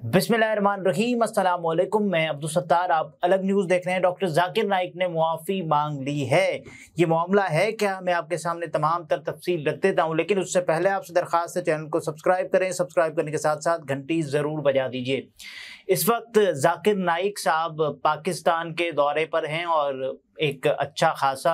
बिस्मिल्लाहिर्रहमानिर्रहीम, अस्सलाम वालेकुम। मैं अब्दुल सत्तार, आप अलग न्यूज़ देख रहे हैं। डॉक्टर जाकिर नाइक ने मुआफ़ी मांग ली है। ये मामला है क्या, मैं आपके सामने तमाम तर तफसील रख देता हूँ, लेकिन उससे पहले आपसे दरख्वास्त है चैनल को सब्सक्राइब करें। सब्सक्राइब करने के साथ साथ घंटी ज़रूर बजा दीजिए। इस वक्त जाकिर नाइक साहब पाकिस्तान के दौरे पर हैं और एक अच्छा खासा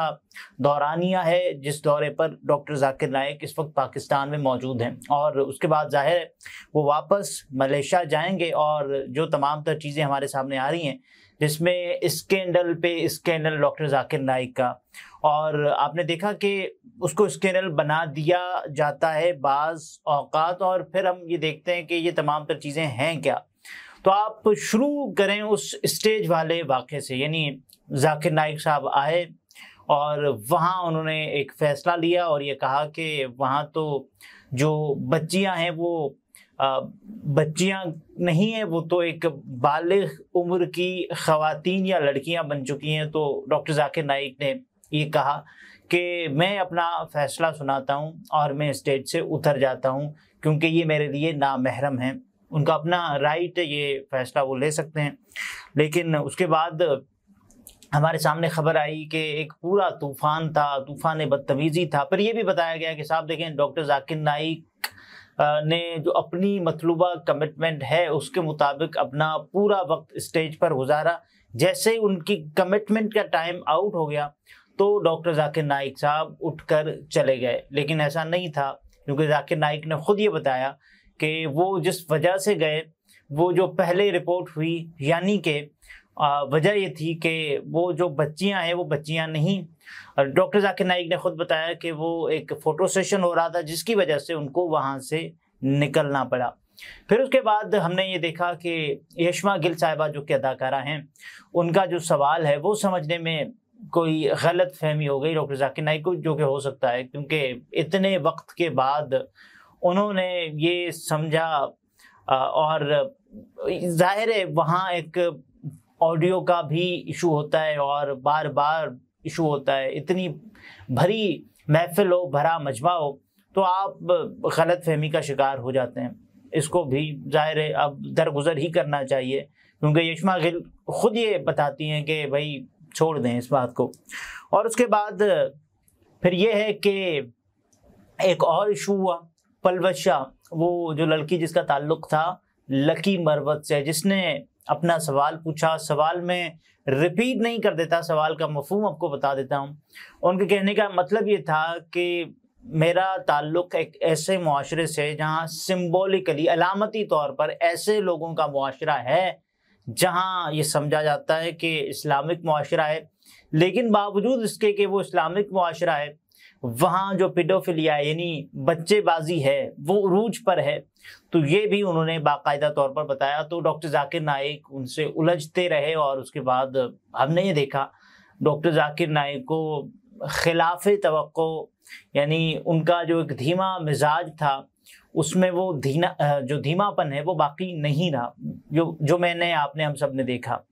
दौरानिया है जिस दौरे पर डॉक्टर जाकिर नाइक इस वक्त पाकिस्तान में मौजूद हैं, और उसके बाद जाहिर है वो वापस मलेशिया जाएंगे। और जो तमाम तर चीज़ें हमारे सामने आ रही हैं, जिसमें स्कैंडल पे स्कैंडल डॉक्टर जाकिर नाइक का, और आपने देखा कि उसको स्कैंडल बना दिया जाता है बाज़ औक़ात, और फिर हम ये देखते हैं कि ये तमाम तर चीज़ें हैं क्या। तो आप शुरू करें उस स्टेज वाले वाक़े से, यानी जाकिर नाइक साहब आए और वहाँ उन्होंने एक फ़ैसला लिया और ये कहा कि वहाँ तो जो बच्चियाँ हैं वो बच्चियाँ नहीं हैं, वो तो एक बालिग़ उम्र की ख़वातीन या लड़कियाँ बन चुकी हैं। तो डॉक्टर जाकिर नाइक ने ये कहा कि मैं अपना फ़ैसला सुनाता हूँ और मैं स्टेज से उतर जाता हूँ, क्योंकि ये मेरे लिए नामहरम हैं। उनका अपना राइट है, ये फ़ैसला वो ले सकते हैं। लेकिन उसके बाद हमारे सामने खबर आई कि एक पूरा तूफ़ान था, तूफ़ान बदतमीज़ी था। पर यह भी बताया गया कि साहब देखें, डॉक्टर जाकिर नाइक ने जो अपनी मतलूबा कमिटमेंट है उसके मुताबिक अपना पूरा वक्त स्टेज पर गुजारा। जैसे ही उनकी कमिटमेंट का टाइम आउट हो गया तो डॉक्टर जाकिर नाइक साहब उठकर चले गए। लेकिन ऐसा नहीं था, क्योंकि जाकिर नाइक ने खुद ये बताया कि वो जिस वजह से गए, वो जो पहले रिपोर्ट हुई, यानी कि वजह ये थी कि वो जो बच्चियां हैं वो बच्चियां नहीं। डॉक्टर जाकिर नाइक ने खुद बताया कि वो एक फ़ोटो सेशन हो रहा था जिसकी वजह से उनको वहाँ से निकलना पड़ा। फिर उसके बाद हमने ये देखा कि यशमा गिल साहिबा जो कि अदाकारा हैं, उनका जो सवाल है वो समझने में कोई गलत फहमी हो गई डॉक्टर जाकिर नाइक को, जो कि हो सकता है क्योंकि इतने वक्त के बाद उन्होंने ये समझा। और जाहिर है वहाँ एक ऑडियो का भी इशू होता है और बार बार इशू होता है। इतनी भरी महफिल हो, भरा मजमा हो, तो आप गलत फहमी का शिकार हो जाते हैं। इसको भी जाहिर है अब दरगुजर ही करना चाहिए, क्योंकि यशमा गिल खुद ये बताती हैं कि भाई छोड़ दें इस बात को। और उसके बाद फिर ये है कि एक और इशू हुआ, पलवशा, वो जो लड़की जिसका ताल्लुक था लकी मरवत से, जिसने अपना सवाल पूछा। सवाल में रिपीट नहीं कर देता, सवाल का मफहूम आपको बता देता हूँ। उनके कहने का मतलब ये था कि मेरा ताल्लुक एक ऐसे मुआशरे से जहाँ सिम्बॉलिकली, अलामती तौर पर ऐसे लोगों का मुआशरा है जहाँ ये समझा जाता है कि इस्लामिक मुआशरा है, लेकिन बावजूद इसके कि वो इस्लामिक मुआशरा है, वहाँ जो पेडोफिलिया यानी बच्चेबाजी है वो उरूज पर है। तो ये भी उन्होंने बाकायदा तौर पर बताया। तो डॉक्टर जाकिर नाइक उनसे उलझते रहे और उसके बाद हमने ये देखा डॉक्टर जाकिर नाइक को खिलाफ तवक्को, यानी उनका जो एक धीमा मिजाज था उसमें वो जो धीमापन है वो बाकी नहीं रहा, जो मैंने आपने हम सब ने देखा।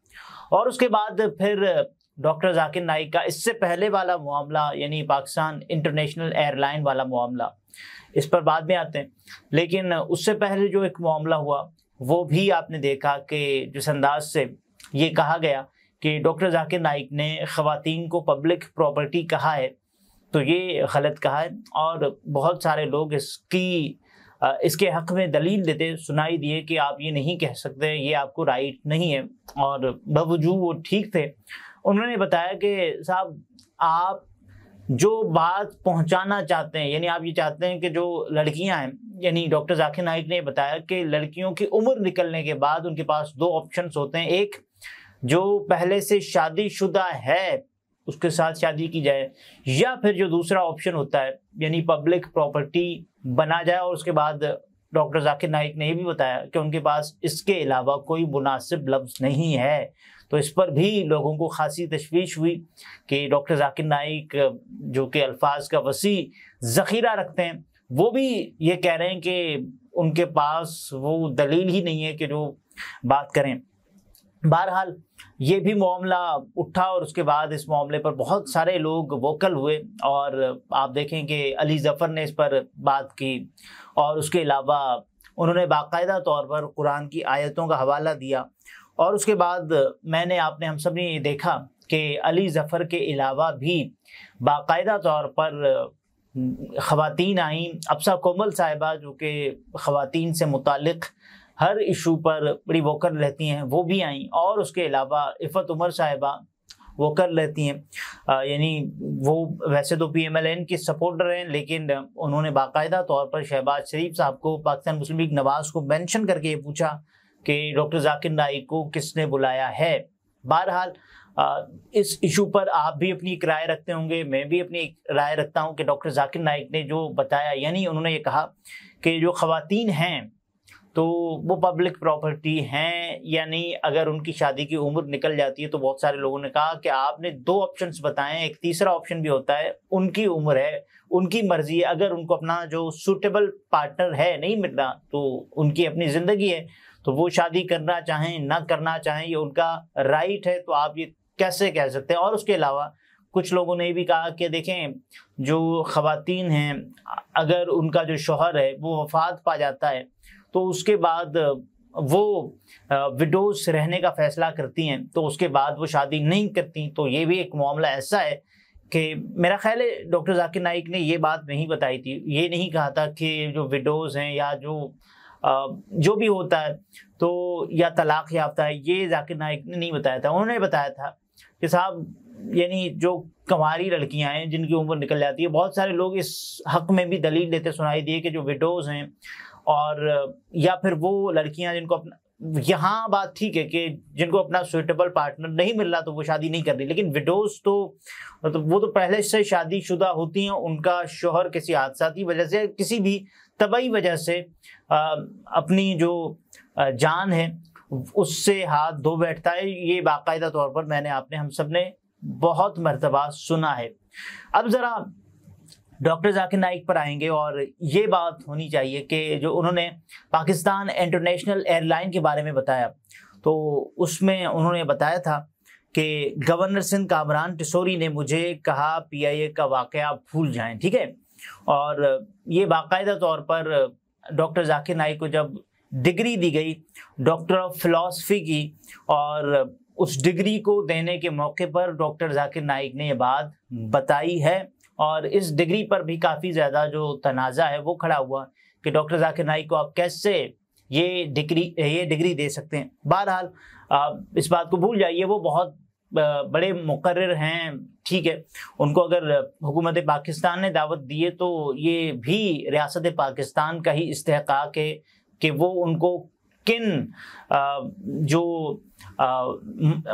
और उसके बाद फिर डॉक्टर जाकिर नाइक का इससे पहले वाला मामला, यानी पाकिस्तान इंटरनेशनल एयरलाइन वाला मामला, इस पर बाद में आते हैं। लेकिन उससे पहले जो एक मामला हुआ वो भी आपने देखा कि जिस अंदाज से ये कहा गया कि डॉक्टर जाकिर नाइक ने ख़वातीन को पब्लिक प्रॉपर्टी कहा है, तो ये गलत कहा है। और बहुत सारे लोग इसके हक़ में दलील देते सुनाई दिए कि आप ये नहीं कह सकते, ये आपको राइट नहीं है। और बावजूद वो ठीक थे। उन्होंने बताया कि साहब आप जो बात पहुंचाना चाहते हैं, यानी आप ये चाहते हैं कि जो लड़कियां हैं, यानी डॉक्टर जाकिर नाइक ने बताया कि लड़कियों की उम्र निकलने के बाद उनके पास दो ऑप्शंस होते हैं। एक, जो पहले से शादीशुदा है उसके साथ शादी की जाए, या फिर जो दूसरा ऑप्शन होता है यानी पब्लिक प्रॉपर्टी बना जाए। और उसके बाद डॉक्टर जाकिर नाइक ने ये भी बताया कि उनके पास इसके अलावा कोई मुनासिब लफ्ज़ नहीं है। तो इस पर भी लोगों को खासी तशवीश हुई कि डॉक्टर जाकिर नाइक जो कि अल्फाज का वसी ज़ख़ीरा रखते हैं, वो भी ये कह रहे हैं कि उनके पास वो दलील ही नहीं है कि जो बात करें। बहरहाल ये भी मामला उठा और उसके बाद इस मामले पर बहुत सारे लोग वोकल हुए। और आप देखें कि अली ज़फ़र ने इस पर बात की, और उसके अलावा उन्होंने बाकायदा तौर पर कुरान की आयतों का हवाला दिया। और उसके बाद हम सब ने ये देखा कि अली ज़फ़र के अलावा भी बाकायदा तौर पर ख़वातीन आई। अफसा कोमल साहिबा जो कि ख़वातीन से मुतालिक हर इशू पर बड़ी वोकर रहती हैं, वो भी आई। और उसके अलावा इफ़त उमर साहिबा वो कर लेती हैं, यानी वो वैसे तो PMLN की सपोर्टर हैं, लेकिन उन्होंने बाकायदा तौर पर शहबाज शरीफ साहब को, पाकिस्तान मुस्लिम लीग नवाज़ को मेंशन करके ये पूछा कि डॉक्टर जाकिर नाइक को किसने बुलाया है। बहरहाल इस इशू पर आप भी अपनी एक राय रखते होंगे, मैं भी अपनी एक राय रखता हूँ कि डॉक्टर जाकिर नाइक ने जो बताया, यानी उन्होंने ये कहा कि जो ख़वातीन हैं तो वो पब्लिक प्रॉपर्टी हैं, यानी अगर उनकी शादी की उम्र निकल जाती है तो बहुत सारे लोगों ने कहा कि आपने 2 ऑप्शंस बताएं, एक तीसरा ऑप्शन भी होता है, उनकी उम्र है, उनकी मर्जी है, अगर उनको अपना जो सूटेबल पार्टनर है नहीं मिल रहा तो उनकी अपनी ज़िंदगी है, तो वो शादी करना चाहें ना करना चाहें ये उनका राइट है, तो आप ये कैसे कह सकते हैं। और उसके अलावा कुछ लोगों ने भी कहा कि देखें जो ख़वातीन हैं अगर उनका जो शौहर है वो वफ़ात पा जाता है तो उसके बाद वो विडोज रहने का फ़ैसला करती हैं, तो उसके बाद वो शादी नहीं करती। तो ये भी एक मामला ऐसा है कि मेरा ख्याल है डॉक्टर जाकिर नाइक ने ये बात नहीं बताई थी, ये नहीं कहा था कि जो विडोज हैं या जो भी होता है तो या तलाक याफ्ता है, ये जाकिर नाइक ने नहीं बताया था। उन्होंने बताया था कि साहब यानी जो कंवारी लड़कियां हैं जिनकी उम्र निकल जाती है, बहुत सारे लोग इस हक में भी दलील देते सुनाई दिए कि जो विडोज हैं और या फिर वो लड़कियां जिनको अपना, यहाँ बात ठीक है कि जिनको अपना सुइटेबल पार्टनर नहीं मिल रहा तो वो शादी नहीं कर रही, लेकिन विडोज तो वो तो पहले से शादीशुदा होती हैं, उनका शोहर किसी हादसा की वजह से किसी भी तबई वजह से अपनी जो जान है उससे हाथ धो बैठता है। ये बाकायदा तौर पर हम सब ने बहुत मर्तबा सुना है। अब ज़रा डॉक्टर जाकिर नाइक पर आएंगे और ये बात होनी चाहिए कि जो उन्होंने पाकिस्तान इंटरनेशनल एयरलाइन के बारे में बताया, तो उसमें उन्होंने बताया था कि गवर्नर सिंध कामरान टिसोरी ने मुझे कहा PIA का वाक़या भूल जाएं, ठीक है। और ये बाकायदा तौर पर डॉक्टर जाकिर नाइक को जब डिग्री दी गई डॉक्टर ऑफ फिलॉसफी की, और उस डिग्री को देने के मौके पर डॉक्टर जाकिर नाइक ने ये बात बताई है। और इस डिग्री पर भी काफ़ी ज़्यादा जो तनाज़ा है वो खड़ा हुआ कि डॉक्टर जाकिर नाइक को आप कैसे ये डिग्री दे सकते हैं। बहरहाल इस बात को भूल जाइए, वो बहुत बड़े मुकर्रिर हैं, ठीक है। उनको अगर हुकूमत पाकिस्तान ने दावत दी है तो ये भी रियासत पाकिस्तान का ही इस्तेहकाक है कि वो उनको किन जो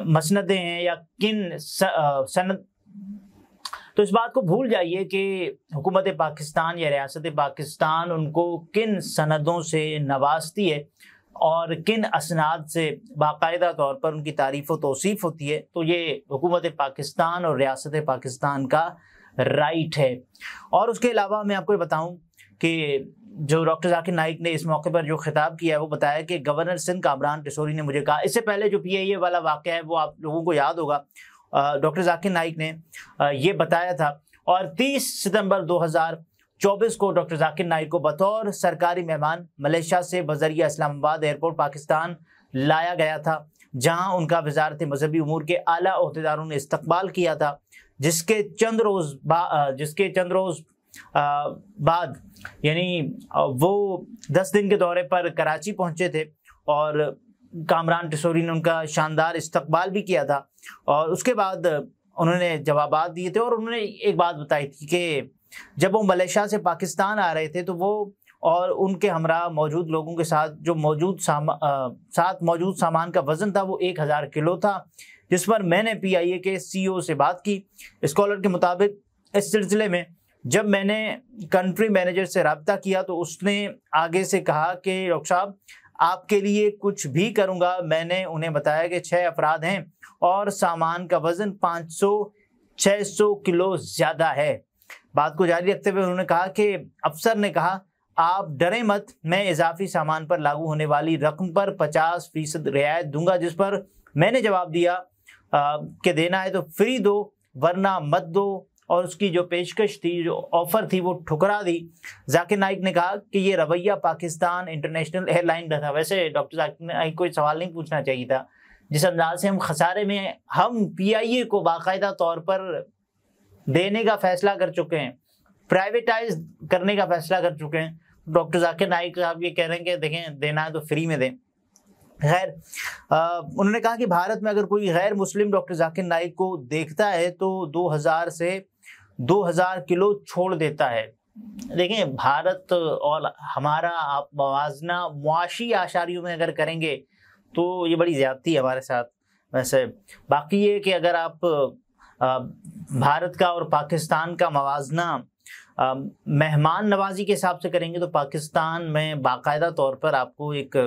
मसनदें हैं या किन सनद, तो इस बात को भूल जाइए कि हुकूमत पाकिस्तान या रियासत पाकिस्तान उनको किन सनदों से नवाजती है और किन असनाद से बाकायदा तौर पर उनकी तारीफ़ व तौसीफ़ होती है। तो ये हुकूमत पाकिस्तान और रियासत पाकिस्तान का राइट है। और उसके अलावा मैं आपको ये बताऊं कि जो डॉक्टर जाकिर नाइक ने इस मौके पर जो खिताब किया है वो बताया कि गवर्नर सिंध कामरान टिसोरी ने मुझे कहा, इससे पहले जो PIA वाला वाक़या है वो आप लोगों को याद होगा, डॉक्टर जाकिर नाइक ने ये बताया था। और 30 सितंबर 2024 को डॉक्टर जाकिर नाइक को बतौर सरकारी मेहमान मलेशिया से बजरिया इस्लामाबाद एयरपोर्ट पाकिस्तान लाया गया था, जहां उनका वजारत मजहबी उमूर के आला ओहदेदारों ने इस्तकबाल किया था, जिसके चंद रोज़ बाद यानी वो 10 दिन के दौरे पर कराची पहुंचे थे और कामरान टिसोरी ने उनका शानदार इस्तकबाल भी किया था। और उसके बाद उन्होंने जवाबात दिए थे और उन्होंने एक बात बताई थी कि जब वो मलेशिया से पाकिस्तान आ रहे थे तो वो और उनके हमरा मौजूद लोगों के साथ जो साथ मौजूद सामान का वज़न था वो 1000 किलो था, जिस पर मैंने PIA के CEO से बात की। स्कॉलर के मुताबिक इस सिलसिले में जब मैंने कंट्री मैनेजर से रब्ता किया तो उसने आगे से कहा कि डॉक्टर साहब आपके लिए कुछ भी करूंगा। मैंने उन्हें बताया कि 6 अफराद हैं और सामान का वजन 500-600 किलो ज़्यादा है। बात को जारी रखते हुए उन्होंने कहा कि अफसर ने कहा आप डरें मत, मैं इजाफी सामान पर लागू होने वाली रकम पर 50% रियायत दूंगा, जिस पर मैंने जवाब दिया कि देना है तो फ्री दो वरना मत दो। और उसकी जो पेशकश थी, जो ऑफर थी, वो ठुकरा दी। जाकिर नाइक ने कहा कि ये रवैया पाकिस्तान इंटरनेशनल एयरलाइन का था। वैसे डॉक्टर जाकिर नाइक को सवाल नहीं पूछना चाहिए था। जिस अंदाज से हम खसारे में, हम PIA को बाकायदा तौर पर देने का फैसला कर चुके हैं, प्राइवेटाइज करने का फैसला कर चुके हैं। डॉक्टर जाकिर नाइक साहब ये कह रहे हैं कि देखें, देना है तो फ्री में दें। खैर, उन्होंने कहा कि भारत में अगर कोई गैर मुस्लिम डॉक्टर जाकिर नाइक को देखता है तो 2000 से 2000 किलो छोड़ देता है। देखें, भारत और हमारा आप मवाजना मुआशी आशारियों में अगर करेंगे तो ये बड़ी ज्यादती है हमारे साथ। वैसे बाकी ये कि अगर आप भारत का और पाकिस्तान का मवाजना मेहमान नवाजी के हिसाब से करेंगे तो पाकिस्तान में बाकायदा तौर पर आपको एक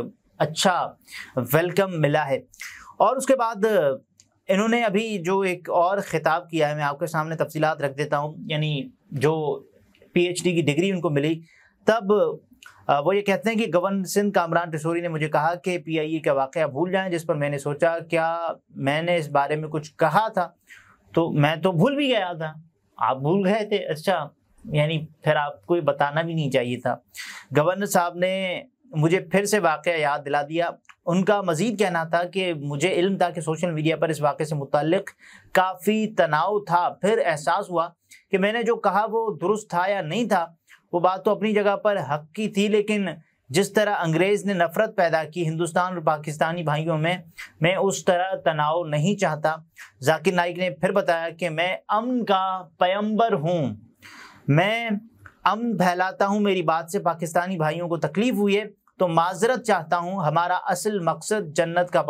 अच्छा वेलकम मिला है। और उसके बाद इन्होंने अभी जो एक और खिताब किया है, मैं आपके सामने तफसीलात रख देता हूँ। यानी जो PhD की डिग्री उनको मिली, तब वो ये कहते हैं कि गवर्नर सिंध कामरान टिशोरी ने मुझे कहा कि PIA का वाक़या भूल जाएं, जिस पर मैंने सोचा क्या मैंने इस बारे में कुछ कहा था, तो मैं तो भूल भी गया था। आप भूल गए थे? अच्छा, यानी फिर आपको बताना भी नहीं चाहिए था। गवर्नर साहब ने मुझे फिर से वाक़या याद दिला दिया। उनका मज़ीद कहना था कि मुझे इल्म था कि सोशल मीडिया पर इस वाक़े से मुताल्लिक़ काफ़ी तनाव था। फिर एहसास हुआ कि मैंने जो कहा वो दुरुस्त था या नहीं था। वो बात तो अपनी जगह पर हक़ की थी, लेकिन जिस तरह अंग्रेज़ ने नफ़रत पैदा की हिंदुस्तान और पाकिस्तानी भाइयों में, मैं उस तरह तनाव नहीं चाहता। जाकिर नाइक ने फिर बताया कि मैं अमन का पैगंबर हूँ, मैं अमन फैलाता हूँ। मेरी बात से पाकिस्तानी भाइयों को तकलीफ़ हुई है तो माजरत चाहता हूँ। हमारा असल मकसद जन्नत का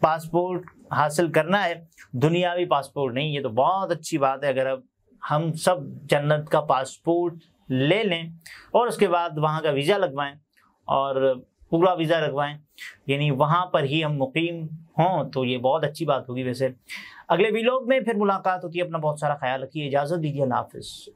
पासपोर्ट हासिल करना है, दुनियावी पासपोर्ट नहीं। ये तो बहुत अच्छी बात है अगर अब हम सब जन्नत का पासपोर्ट ले लें और उसके बाद वहाँ का वीज़ा लगवाएं और पूरा वीज़ा लगवाएं, यानी वहाँ पर ही हम मुकीम हों, तो ये बहुत अच्छी बात होगी। वैसे अगले वीलॉग में फिर मुलाकात होती है। अपना बहुत सारा ख्याल रखिए, इजाज़त दीजिए, अल्लाह हाफ़िज़।